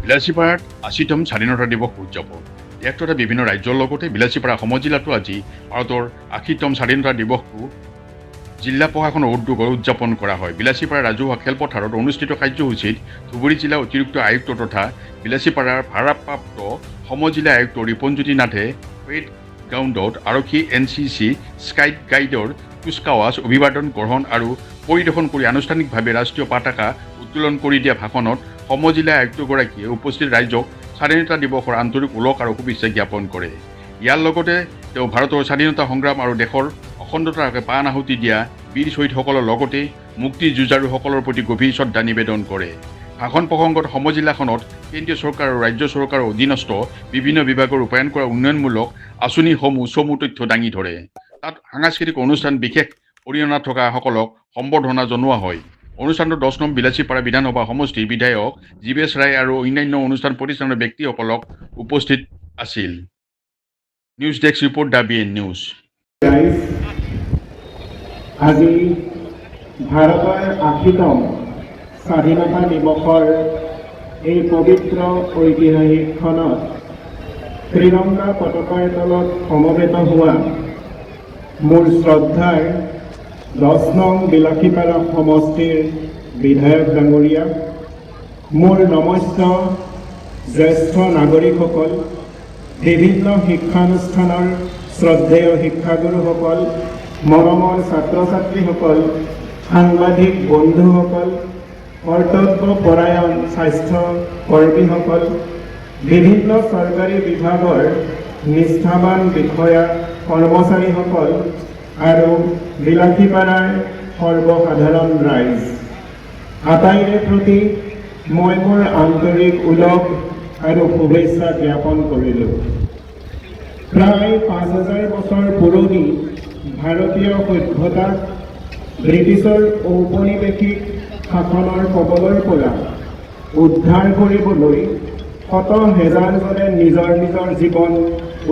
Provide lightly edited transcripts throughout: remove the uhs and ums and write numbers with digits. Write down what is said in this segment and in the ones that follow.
বিলাসীপাৰাত ৮০তম স্বাধীনতা দিৱস উদযাপন দেশ তথা বিভিন্ন ৰাজ্যৰ লগতে বিলাসীপাৰা সমজিলাতো আজি ভাৰতৰ ৮০তম স্বাধীনতা দিৱসটো জিলা প্ৰশাসনৰ উদ্যোগত উদযাপন কৰা হয়। বিলাসীপাৰা ৰাজহুৱা খেলপথাৰত অনুষ্ঠিত কাৰ্যসূচীত ধুবুৰী জিলা অতিৰিক্ত আয়ুক্ত তথা বিলাসীপাৰাৰ ভাৰপ্ৰাপ্ত সমজিলা আয়ুক্ত ৰিপনজ্যোতি নাথে পেৰেড গ্ৰাউণ্ডত আৰক্ষী NCC স্কাউট গাইডৰ কুচকাৱাজ অভিবাদন গ্ৰহণ আৰু পৰিদৰ্শন কৰি আনুষ্ঠানিকভাৱে ৰাষ্ট্ৰীয় পতাকা উত্তোলন কৰি দিয়া ভাষণত সমজিলা আয়ুক্তগৰাকীয়ে উপস্থিত ৰাইজক স্বাধীনতা দিৱসৰ আন্তৰিক ওলগ আৰু শুভেচ্ছা জ্ঞাপন কৰে। ইয়াৰ লগতে তেওঁ ভাৰতৰ স্বাধীনতা সংগ্ৰাম আৰু দেশৰ অখণ্ডতাৰ হকে প্ৰাণ আহুতি দিয়া বীৰ শ্বহীদসকলৰ লগতে মুক্তি যুঁজাৰুসকলৰ প্ৰতি গভীৰ শ্ৰদ্ধা নিবেদন কৰে। ভাষণ প্ৰসংগত সমজিলাখনত কেন্দ্ৰীয় চৰকাৰ আৰু ৰাজ্য চৰকাৰৰ অধীনস্থ বিভিন্ন বিভাগৰ ৰূপায়ণ কৰা উন্নয়নমূলক আঁচনিসমূহ চমু তথ্য দাঙি ধৰে। তাত সাংস্কৃতিক অনুষ্ঠান বিশেষ অৰিহণা থকাসকলক সম্বৰ্ধনা জনোৱা হয়। অনুষ্ঠানটোত 10 নং বিলাসীপাৰা বিধানসভা সমষ্টিৰ বিধায়ক জীৱেশ ৰায় আৰু অন্যান্য অনুষ্ঠান প্ৰতিষ্ঠানৰ ব্যক্তিসকলক উপস্থিত আছিল। News desk report the BN news. আজি ভাৰতৰ ৮০তম স্বাধীনতা দিৱসৰ এই পবিত্ৰ ঐতিহাসিক ক্ষণত ত্ৰিৰংগা পতাকাৰ তলত সমবেত হোৱা মোৰ শ্ৰদ্ধাৰ 10 নং বিলাসীপাৰা সমষ্টিৰ বিধায়ক ডাঙৰীয়া, মোৰ নমস্য জ্যেষ্ঠ নাগৰিকসকল, বিভিন্ন শিক্ষানুষ্ঠানৰ শ্ৰদ্ধেয় শিক্ষাগুৰুসকল, মৰমৰ ছাত্ৰ ছাত্ৰীসকল, সাংবাদিক বন্ধুসকল, কৰ্তব্যপৰায়ণ স্বাস্থ্য কৰ্মীসকল, বিভিন্ন চৰকাৰী বিভাগৰ নিষ্ঠাবান বিষয়া কৰ্মচাৰীসকল আৰু বিলাসীপাৰাৰ সৰ্বসাধাৰণ ৰাইজ, আটাইৰে প্ৰতি মই মোৰ আন্তৰিক ওলগ আৰু শুভেচ্ছা জ্ঞাপন কৰিলোঁ। প্ৰায় 5000 বছৰ পুৰণি ভাৰতীয় সভ্যতাক ব্ৰিটিছৰ ঔপনিৱেশিক শাসনৰ কবলৰ পৰা উদ্ধাৰ কৰিবলৈ শত হেজাৰজনে নিজৰ নিজৰ জীৱন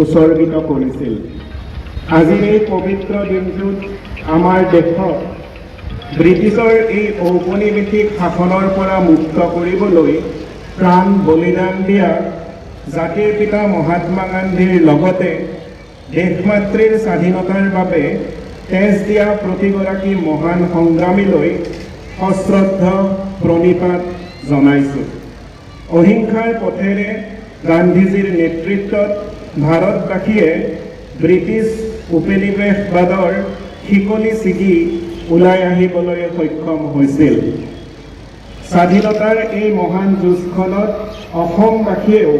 উৎসৰ্গিত কৰিছিল। আজিৰ এই পবিত্ৰ দিনটোত আমাৰ দেশক ব্ৰিটিছৰ এই ঔপনিৱেশিক শাসনৰ পৰা মুক্ত কৰিবলৈ প্ৰাণ বলিদান দিয়া জাতিৰ পিতা মহাত্মা গান্ধীৰ লগতে দেশমাতৃৰ স্বাধীনতাৰ বাবে তেজ দিয়া প্ৰতিগৰাকী মহান সংগ্ৰামীলৈ সশ্ৰদ্ধ প্ৰণিপাত জনাইছোঁ। অহিংসাৰ পথেৰে গান্ধীজীৰ নেতৃত্বত ভাৰতবাসীয়ে ব্ৰিটিছ উপনিৱেশবাদৰ শিকলি ছিগি ওলাই আহিবলৈ সক্ষম হৈছিল। স্বাধীনতাৰ এই মহান যুঁজখনত অসমবাসীয়েও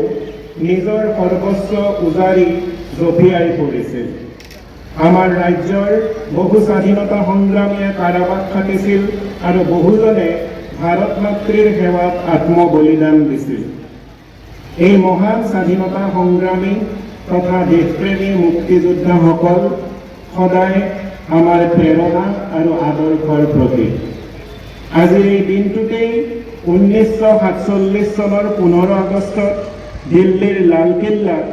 নিজৰ সৰ্বস্ব উজাৰি জঁপিয়াই পৰিছিল। আমাৰ ৰাজ্যৰ বহু স্বাধীনতা সংগ্ৰামীয়ে কাৰাবাস খাটিছিল আৰু বহুজনে ভাৰত মাতৃৰ সেৱাত আত্মবলিদান দিছিল। এই মহান স্বাধীনতা সংগ্ৰামী তথা দেশপ্ৰেমী মুক্তিযোদ্ধাসকল সদায় আমাৰ প্ৰেৰণা আৰু আদৰ্শৰ প্ৰতীক। আজিৰ এই দিনটোতেই 1947 চনৰ 15 আগষ্টত দিল্লীৰ লালকিল্লাত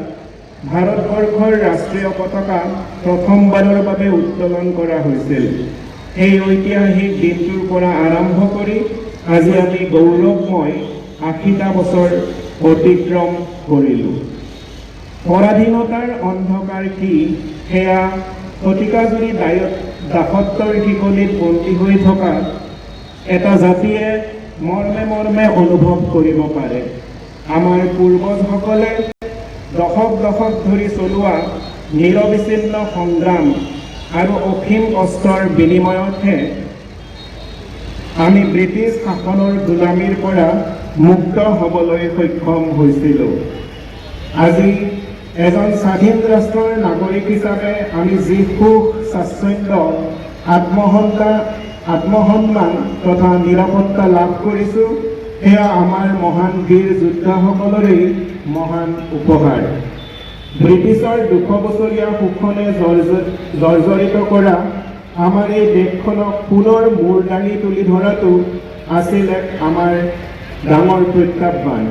ভাৰতবৰ্ষৰ ৰাষ্ট্ৰীয় পতাকা প্ৰথমবাৰৰ বাবে উত্তোলন কৰা হৈছিল। এই ঐতিহাসিক দিনটোৰ পৰা আৰম্ভ কৰি আজি আমি গৌৰৱময় 80টা বছৰ অতিক্ৰম কৰিলোঁ। পৰাধীনতাৰ অন্ধকাৰ কি সেয়া শতিকাজুৰি দাসত্বৰ শিকলিত বন্দী হৈ থকা এটা জাতিয়ে মৰ্মে মৰ্মে অনুভৱ কৰিব পাৰে। আমাৰ পূৰ্বজসকলে দশক দশক ধৰি চলোৱা নিৰবিচ্ছিন্ন সংগ্ৰাম আৰু অসীম কষ্টৰ বিনিময়তহে আমি ব্ৰিটিছ শাসনৰ গোলামীৰ পৰা মুক্ত হ'বলৈ সক্ষম হৈছিলোঁ। আজি এজন স্বাধীন ৰাষ্ট্ৰৰ নাগৰিক হিচাপে আমি যি সুখ স্বাচ্ছন্দ্য আত্মসন্মান তথা নিৰাপত্তা লাভ কৰিছোঁ সেয়া আমাৰ মহান বীৰ যোদ্ধাসকলৰেই মহান উপহাৰ। ব্ৰিটিছৰ 200 বছৰীয়া শোষণে জৰ্জৰিত কৰা আমাৰ এই দেশখনক পুনৰ মূৰ দাঙি তুলি ধৰাটো আছিল আমাৰ ডাঙৰ প্ৰত্যাহ্বান।